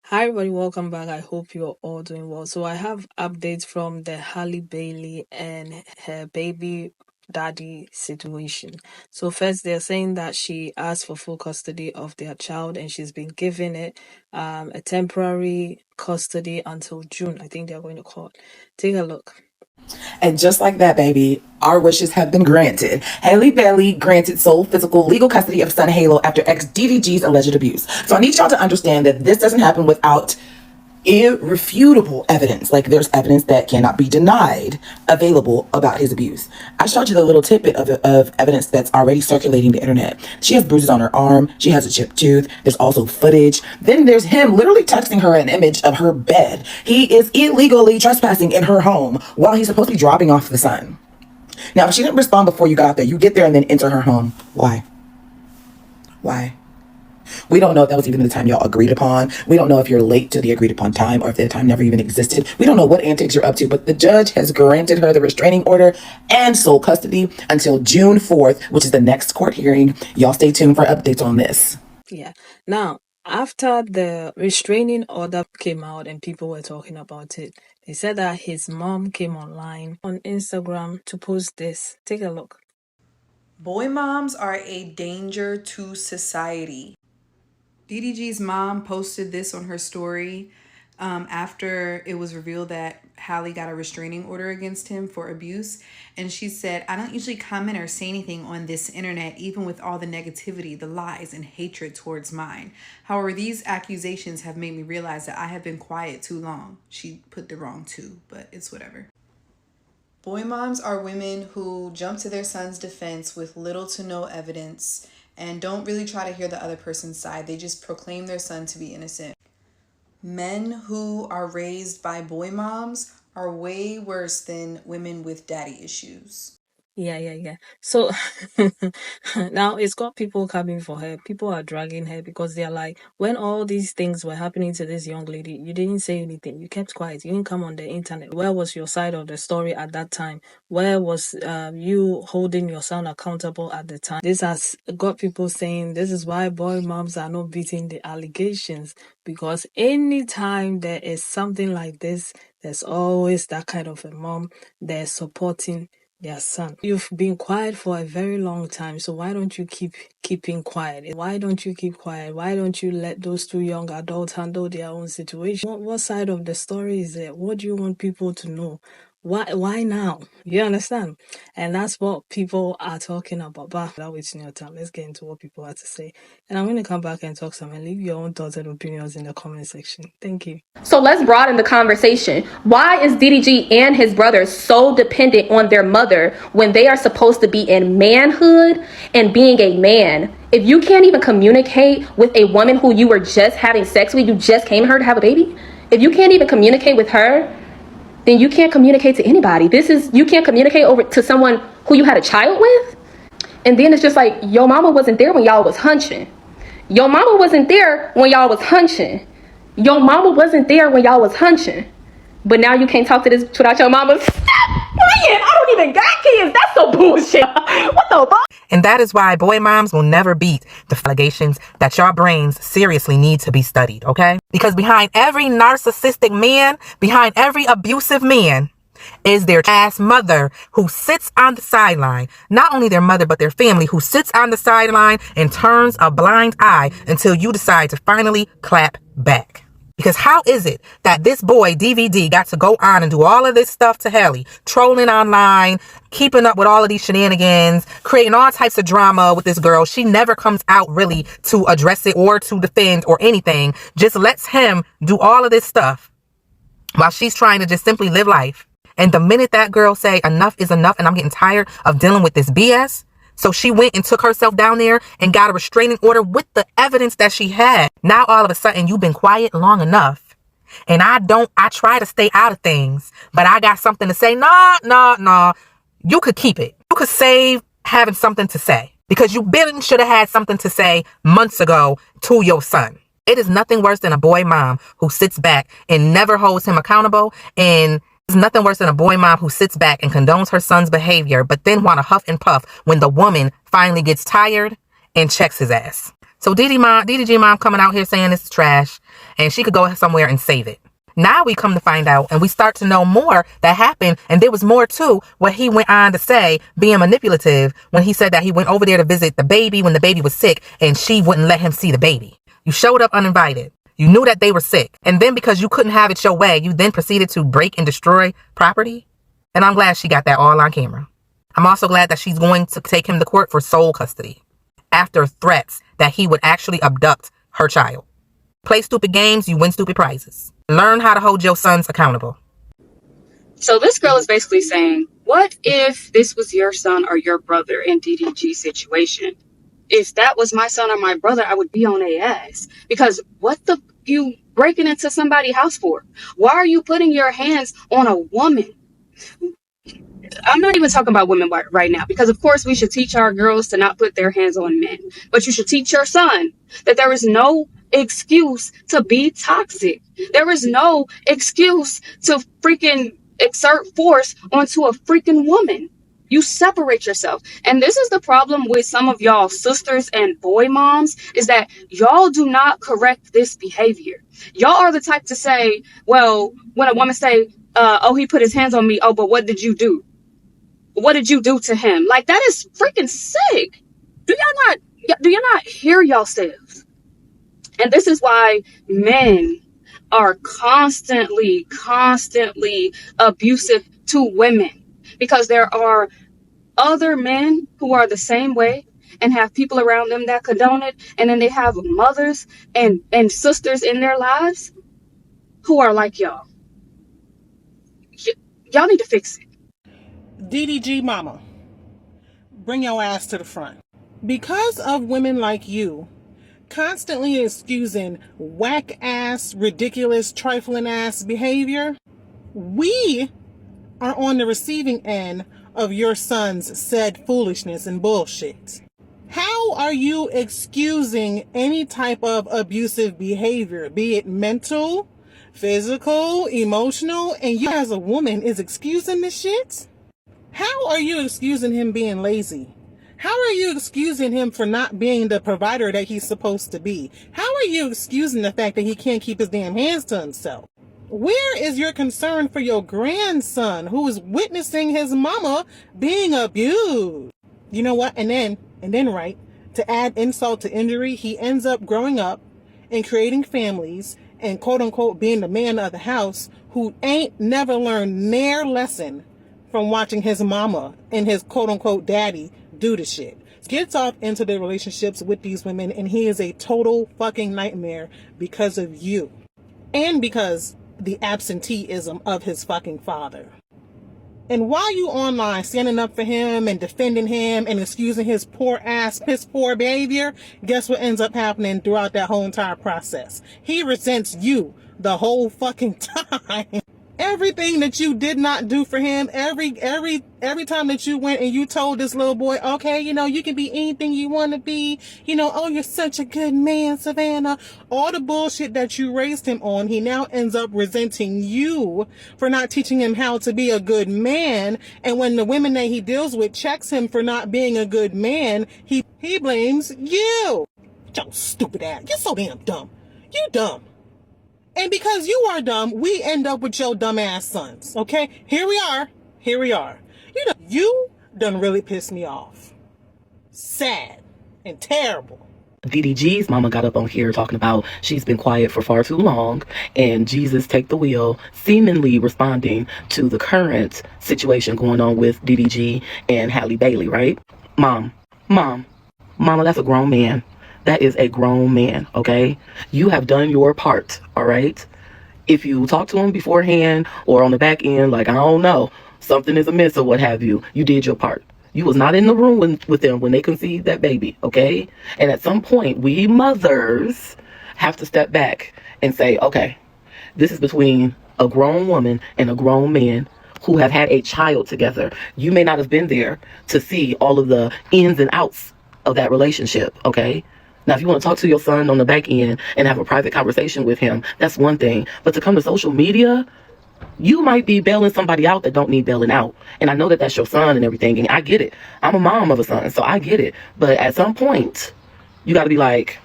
Hi everybody, welcome back. I hope you're all doing well. So I have updates from the Halle Bailey and her baby daddy situation. So first they're saying that she asked for full custody of their child and she's been given it a temporary custody until June. I think they're going to court. Take a look. And just like that, baby, our wishes have been granted. Halle Bailey granted sole physical legal custody of son Halo after ex DDG's alleged abuse. So I need y'all to understand that this doesn't happen without irrefutable evidence. Like there's evidence that cannot be denied available about his abuse. I showed you the little tidbit of evidence that's already circulating the internet. She has bruises on her arm. She has a chipped tooth. There's also footage. Then there's him literally texting her an image of her bed. He is illegally trespassing in her home while he's supposed to be dropping off the son. Now, if she didn't respond before you got out there, you get there and then enter her home. Why? Why? We don't know if that was even the time y'all agreed upon. We don't know if you're late to the agreed upon time or if the time never even existed. We don't know what antics you're up to, but the judge has granted her the restraining order and sole custody until June 4th, which is the next court hearing. Y'all stay tuned for updates on this. Yeah. Now, after the restraining order came out and people were talking about it, they said that his mom came online on Instagram to post this. Take a look. Boy moms are a danger to society. DDG's mom posted this on her story after it was revealed that Halle got a restraining order against him for abuse. And she said, I don't usually comment or say anything on this internet, even with all the negativity, the lies, and hatred towards mine. However, these accusations have made me realize that I have been quiet too long. She put the wrong two, but it's whatever. Boy moms are women who jump to their son's defense with little to no evidence and don't really try to hear the other person's side. They just proclaim their son to be innocent. Men who are raised by boy moms are way worse than women with daddy issues. Yeah. So now it's got people coming for her. People are dragging her because they're like, when all these things were happening to this young lady, you didn't say anything. You kept quiet. You didn't come on the internet. Where was your side of the story at that time? Where was you holding your son accountable at the time? This has got people saying this is why boy moms are not beating the allegations, because anytime there is something like this, there's always that kind of a mom that's supporting their son. You've been quiet for a very long time, so why don't you keeping quiet? Why don't you keep quiet? Why don't you let those two young adults handle their own situation? What side of the story is it? What do you want people to know? Why now? You understand? And that's what people are talking about. But without wasting your time, let's get into what people have to say. And I'm going to come back and talk some and leave your own thoughts and opinions in the comment section. Thank you. So let's broaden the conversation. Why is DDG and his brother so dependent on their mother when they are supposed to be in manhood and being a man? If you can't even communicate with a woman who you were just having sex with, you just came here to have a baby. If you can't even communicate with her, then you can't communicate to anybody. You can't communicate over to someone who you had a child with. And then it's just like, your mama wasn't there when y'all was hunching. Your mama wasn't there when y'all was hunching. Your mama wasn't there when y'all was hunching. But now you can't talk to this without your mama. Stop playing. I don't even got kids. That's so bullshit. What the fuck? And that is why boy moms will never beat the allegations that your brains seriously need to be studied, okay? Because behind every narcissistic man, behind every abusive man, is their ass mother who sits on the sideline. Not only their mother, but their family who sits on the sideline and turns a blind eye until you decide to finally clap back. Because how is it that this boy, DVD, got to go on and do all of this stuff to Halle, trolling online, keeping up with all of these shenanigans, creating all types of drama with this girl? She never comes out really to address it or to defend or anything. Just lets him do all of this stuff while she's trying to just simply live life. And the minute that girl say enough is enough and I'm getting tired of dealing with this BS, so she went and took herself down there and got a restraining order with the evidence that she had. Now, all of a sudden, you've been quiet long enough. And I try to stay out of things, but I got something to say. No. You could keep it. You could save having something to say because you should have had something to say months ago to your son. It is nothing worse than a boy mom who sits back and never holds him accountable, and there's nothing worse than a boy mom who sits back and condones her son's behavior, but then want to huff and puff when the woman finally gets tired and checks his ass. So DDG mom coming out here saying this is trash and she could go somewhere and save it. Now we come to find out and we start to know more that happened. And there was more to what he went on to say, being manipulative, when he said that he went over there to visit the baby when the baby was sick and she wouldn't let him see the baby. You showed up uninvited. You knew that they were sick. And then because you couldn't have it your way, you then proceeded to break and destroy property. And I'm glad she got that all on camera. I'm also glad that she's going to take him to court for sole custody after threats that he would actually abduct her child. Play stupid games, you win stupid prizes. Learn how to hold your sons accountable. So this girl is basically saying, what if this was your son or your brother in DDG's situation? If that was my son or my brother, I would be on their ass. Because what the you breaking into somebody's house for? Why are you putting your hands on a woman? I'm not even talking about women right now, because of course we should teach our girls to not put their hands on men. But you should teach your son that there is no excuse to be toxic. There is no excuse to freaking exert force onto a freaking woman. You separate yourself. And this is the problem with some of y'all sisters and boy moms, is that y'all do not correct this behavior. Y'all are the type to say, well, when a woman say, oh, he put his hands on me. Oh, but what did you do? What did you do to him? Like, that is freaking sick. Do you not hear yourselves? And this is why men are constantly abusive to women, because there are other men who are the same way and have people around them that condone it. And then they have mothers and sisters in their lives who are like y'all. Y'all need to fix it. DDG mama, bring your ass to the front. Because of women like you constantly excusing whack ass, ridiculous, trifling ass behavior, we are on the receiving end of your son's said foolishness and bullshit. How are you excusing any type of abusive behavior, be it mental, physical, emotional, and you as a woman is excusing this shit? How are you excusing him being lazy? How are you excusing him for not being the provider that he's supposed to be? How are you excusing the fact that he can't keep his damn hands to himself? Where is your concern for your grandson who is witnessing his mama being abused? You know what? And then right, to add insult to injury, he ends up growing up and creating families and quote unquote being the man of the house who ain't never learned their lesson from watching his mama and his quote unquote daddy do the shit. Gets off into the relationships with these women, and he is a total fucking nightmare because of you. And because the absenteeism of his fucking father. And while you online standing up for him and defending him and excusing his poor ass, piss poor behavior, guess what ends up happening throughout that whole entire process? He resents you the whole fucking time. Everything that you did not do for him, every time that you went and you told this little boy, okay, you can be anything you want to be, oh, you're such a good man, Savannah. All the bullshit that you raised him on, he now ends up resenting you for not teaching him how to be a good man. And when the women that he deals with checks him for not being a good man, he blames you. Yo, stupid ass. You're so damn dumb. You dumb. And because you are dumb, we end up with your dumb ass sons. Okay? Here we are. You done really pissed me off. Sad and terrible. DDG's mama got up on here talking about she's been quiet for far too long and Jesus take the wheel, seemingly responding to the current situation going on with DDG and Halle Bailey, right? Mama, that's a grown man. That is a grown man, okay? You have done your part, all right? If you talk to him beforehand or on the back end, like, I don't know, something is amiss or what have you, you did your part. You was not in the room with them when they conceived that baby, okay? And at some point, we mothers have to step back and say, okay, this is between a grown woman and a grown man who have had a child together. You may not have been there to see all of the ins and outs of that relationship, okay? Now, if you want to talk to your son on the back end and have a private conversation with him, that's one thing. But to come to social media, you might be bailing somebody out that don't need bailing out. And I know that that's your son and everything, and I get it. I'm a mom of a son, so I get it. But at some point, you got to be like,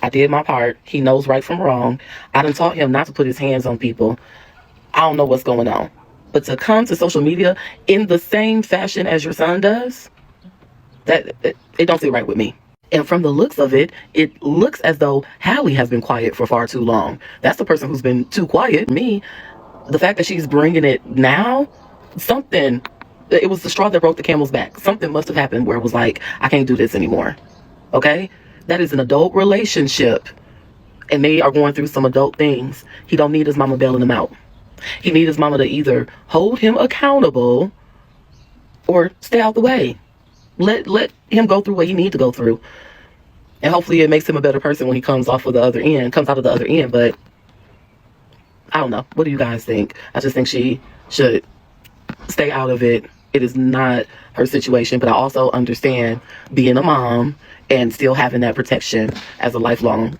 I did my part. He knows right from wrong. I done taught him not to put his hands on people. I don't know what's going on. But to come to social media in the same fashion as your son does, it don't sit right with me. And from the looks of it, it looks as though Halle has been quiet for far too long. That's the person who's been too quiet. Me, the fact that she's bringing it now, something, it was the straw that broke the camel's back. Something must have happened where it was like, I can't do this anymore. Okay? That is an adult relationship. And they are going through some adult things. He don't need his mama bailing him out. He need his mama to either hold him accountable or stay out the way. Let him go through what he need to go through. And hopefully it makes him a better person when he comes out of the other end. But I don't know. What do you guys think? I just think she should stay out of it. It is not her situation. But I also understand being a mom and still having that protection as a lifelong,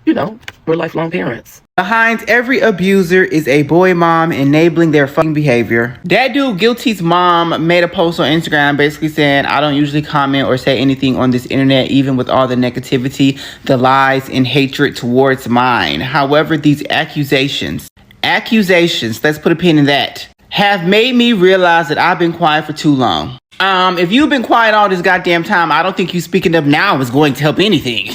we're lifelong parents. Behind every abuser is a boy mom enabling their fucking behavior. That dude Guilty's mom made a post on Instagram basically saying, I don't usually comment or say anything on this internet, even with all the negativity, the lies, and hatred towards mine. However, these accusations, let's put a pin in that, have made me realize that I've been quiet for too long. If you've been quiet all this goddamn time, I don't think you speaking up now is going to help anything.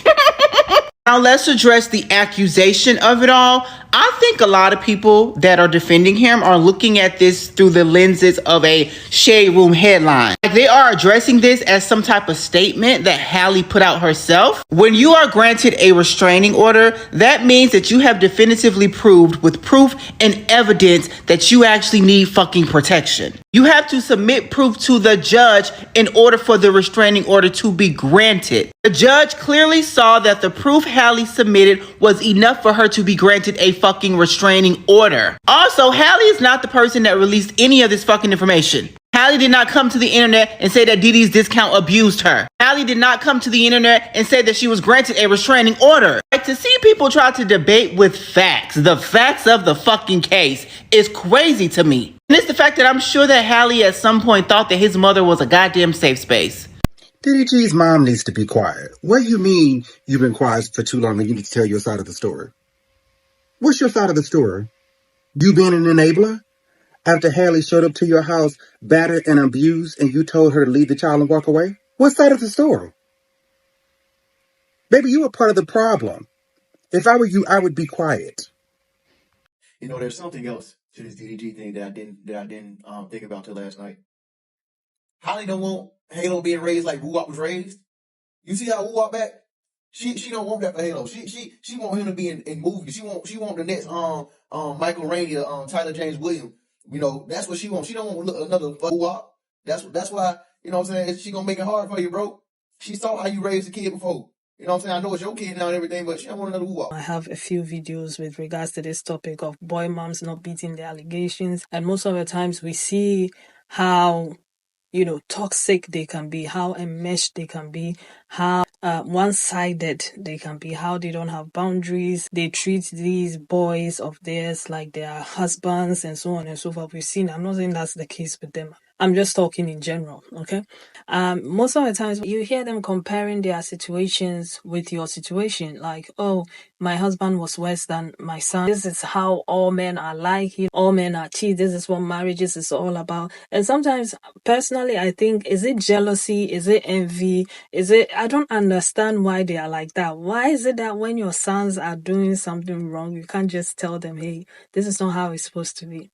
Now let's address the accusation of it all. I think a lot of people that are defending him are looking at this through the lenses of a Shade Room headline. Like they are addressing this as some type of statement that Halle put out herself. When you are granted a restraining order, that means that you have definitively proved with proof and evidence that you actually need fucking protection. You have to submit proof to the judge in order for the restraining order to be granted. The judge clearly saw that the proof Halle submitted was enough for her to be granted a fucking restraining order. Also, Halle is not the person that released any of this fucking information. Halle did not come to the internet and say that Didi's discount abused her. Halle did not come to the internet and say that she was granted a restraining order. Like, to see people try to debate with facts, the facts of the fucking case, is crazy to me. And it's the fact that I'm sure that Halle at some point thought that his mother was a goddamn safe space. DDG's mom needs to be quiet. What do you mean you've been quiet for too long and you need to tell your side of the story? What's your side of the story? You being an enabler? After Halle showed up to your house, battered and abused, and you told her to leave the child and walk away? What side of the story? Baby, you were part of the problem. If I were you, I would be quiet. There's something else to this DDG thing that I didn't think about till last night. Holly don't want Halo being raised like Woo-Wop was raised. You see how Woo-Wop back? She don't want that for Halo. She want him to be in movies. She want the next Michael Rainey or Tyler James Williams. That's what she wants. She don't want another Woo-Wop. That's why, what I'm saying, she gonna make it hard for you, bro. She saw how you raised a kid before. What I'm saying? I know it's your kid now and everything, but she don't want another Woo-Wop. I have a few videos with regards to this topic of boy moms not beating the allegations. And most of the times we see how, toxic they can be, how enmeshed they can be, how one-sided they can be, how they don't have boundaries. They treat these boys of theirs like their husbands and so on and so forth. We've seen, I'm not saying that's the case with them. I'm just talking in general, okay? Most of the times you hear them comparing their situations with your situation. Like, oh, my husband was worse than my son. This is how all men are like. All men are cheat. This is what marriages is all about. And sometimes, personally, I think, is it jealousy? Is it envy? I don't understand why they are like that. Why is it that when your sons are doing something wrong, you can't just tell them, hey, this is not how it's supposed to be?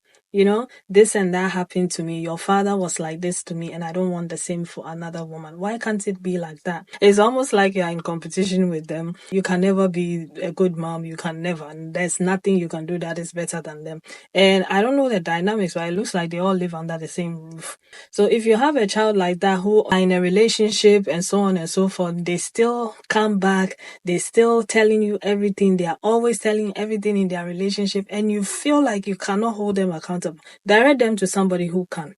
This and that happened to me. Your father was like this to me, and I don't want the same for another woman. Why can't it be like that? It's almost like you're in competition with them. You can never be a good mom. You can never. And there's nothing you can do that is better than them. And I don't know the dynamics, but it looks like they all live under the same roof. So if you have a child like that who are in a relationship and so on and so forth, they still come back. They're still telling you everything. They are always telling everything in their relationship, and you feel like you cannot hold them accountable. Direct them to somebody who can.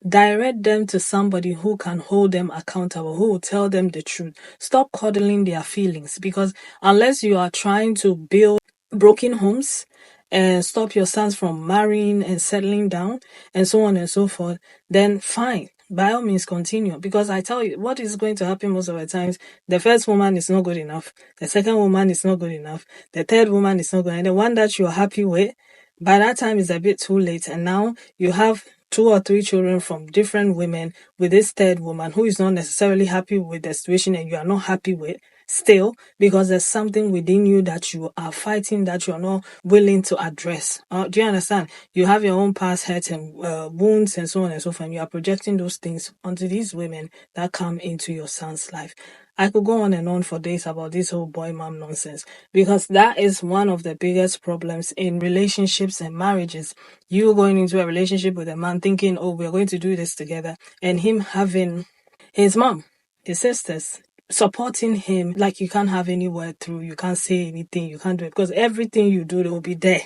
Direct them to somebody who can hold them accountable, who will tell them the truth. Stop coddling their feelings, because unless you are trying to build broken homes and stop your sons from marrying and settling down and so on and so forth, then fine. by all means continue, because I tell you what is going to happen most of the times. The first woman is not good enough, the second woman is not good enough, the third woman is not good, and the one that you're happy with, by that time is a bit too late, and now you have 2 or 3 children from different women with this third woman who is not necessarily happy with the situation and you are not happy with still, because there's something within you that you are fighting, that you are not willing to address. Do you understand? You have your own past hurts and wounds and so on and so forth, and you are projecting those things onto these women that come into your son's life. I could go on and on for days about this whole boy mom nonsense, because that is one of the biggest problems in relationships and marriages. You going into a relationship with a man thinking, oh, we're going to do this together, and him having his mom, his sisters supporting him, like you can't have any word through, you can't say anything, you can't do it, because everything you do, they will be there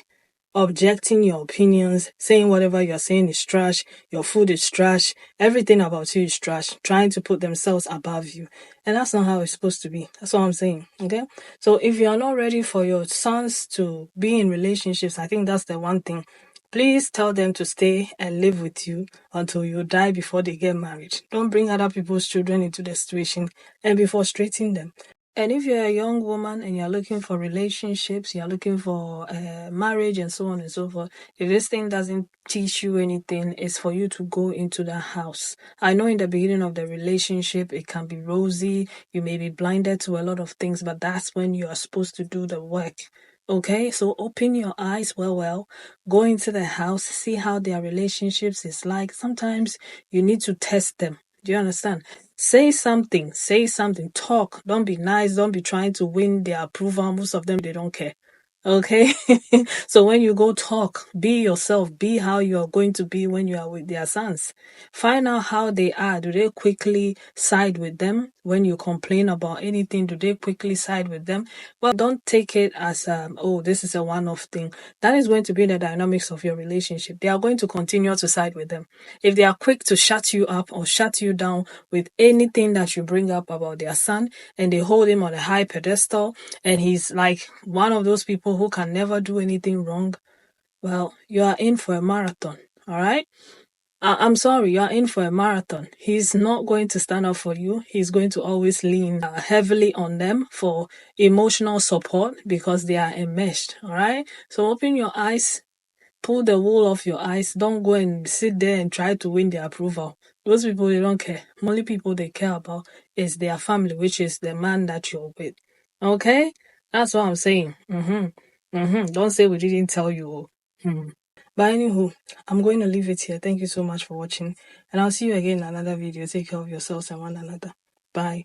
objecting your opinions, saying whatever you're saying is trash, your food is trash, everything about you is trash, trying to put themselves above you. And that's not how it's supposed to be. That's what I'm saying. Okay? So if you are not ready for your sons to be in relationships, I think that's the one thing. Please tell them to stay and live with you until you die before they get married. Don't bring other people's children into the situation and be frustrating them. And if you're a young woman and you're looking for relationships, you're looking for marriage and so on and so forth, if this thing doesn't teach you anything, it's for you to go into the house. I know in the beginning of the relationship, it can be rosy. You may be blinded to a lot of things, but that's when you are supposed to do the work. Okay, so open your eyes well, go into the house, see how their relationships is like. Sometimes you need to test them. Do you understand? Say something, talk. Don't be nice, don't be trying to win their approval. Most of them, they don't care. Okay, so when you go talk, be yourself, be how you're going to be when you are with their sons. Find out how they are. Do they quickly side with them when you complain about anything? Do they quickly side with them? Well, don't take it as oh, this is a one-off thing. That is going to be the dynamics of your relationship. They are going to continue to side with them. If they are quick to shut you up or shut you down with anything that you bring up about their son, and they hold him on a high pedestal, and he's like one of those people who can never do anything wrong, well, you are in for a marathon. All right? I'm sorry, you're in for a marathon. He's not going to stand up for you. He's going to always lean heavily on them for emotional support because they are enmeshed. All right? So open your eyes, pull the wool off your eyes. Don't go and sit there and try to win their approval. Those people, they don't care. The only people they care about is their family, which is the man that you're with. Okay? That's what I'm saying. Don't say we didn't tell you. But anywho, I'm going to leave it here. Thank you so much for watching. And I'll see you again in another video. Take care of yourselves and one another. Bye.